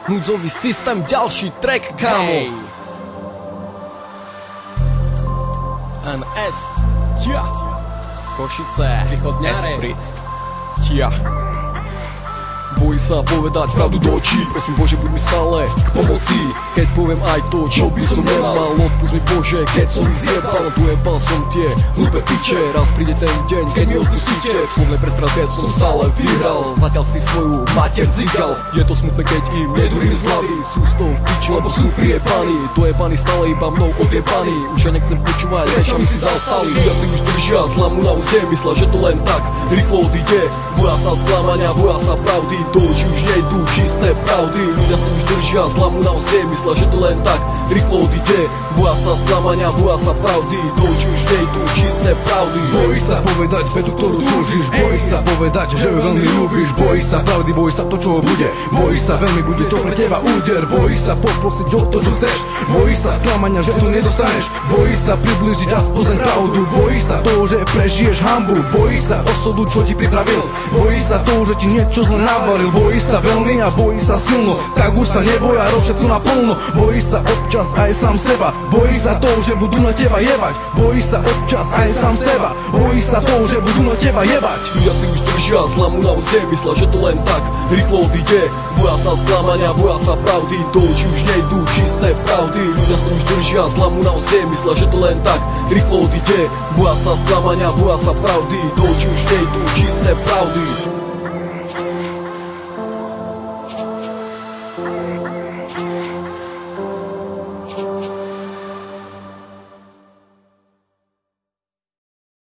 Núdzový systém, ďalší track, kámo. NS, Košice, Esprit, boj sa povedať pravdu do očí. Prosím Bože, buď mi stále k pomoci, keď poviem aj to, čo by som nemal. Odpust mi Bože, keď som mi zjebal. Dojebal som tie hlúpe piče. Raz príde ten deň, keď mi odpustíte. V slovnej prestrelke som stále vyhral. Zatiaľ si svoju mater cigal. Je to smutné, keď im nedurím z hlavy. Sú z toho v piči, lebo sú priepaní. Dojebaní stále iba mnou odjebaní. Už ja nechcem počúvať, rečami si zaostali. Ľudia si už držia tlamu na úzde. Myslia, že to len tak rýchlo odíde. Boja sa sklamania, boja sa pravdy. Do očí už nejdú čisté pravdy. Ľudia si už držia tlamu na úzde. Myslia, že to len tak rýchlo odíde. Boja sa sklamania, boja sa pravdy. Do očí už nejdú čisté pravdy. Bojíš sa povedať vetu, ktorú túžiš. Bojíš sa povedať, že ju veľmi ľúbiš. Bojíš sa pravdy, bojíš sa to, čo bude. Bojíš sa veľmi, bude to pre teba úder. Bojíš sa poprosiť o to, čo chceš. Bojíš sa sklamania, že to nedostaneš. Bojíš sa priblížiť a spoznať pravdu. Bojíš sa toho, že prežiješ hanbu. Bojíš sa osudu, čo ti pripravil. Bojíš sa toho, že ti niečo zle navaril. Bojíš sa veľmi a bojíš sa silno. Tak už sa neboj a rob všetko naplno. Bojíš sa občas aj sám seba. Bojíš sa toho, že budú na teba jebať. Bojíš sa občas aj sám seba. Bojíš sa toho, že budú na teba jebať. Ľudia si už držia tlamu na úzde. Myslia, že to len tak rýchlo odíde. Boja sa sklamania, boja sa pravdy. Do očí už nejdú čisté pravdy. Ľudia si už držia tlamu na úzde. Myslia, že to len tak rýchlo odíde. Boja sa sklamania, boja sa pravdy. Do očí už nejdú čisté pravdy.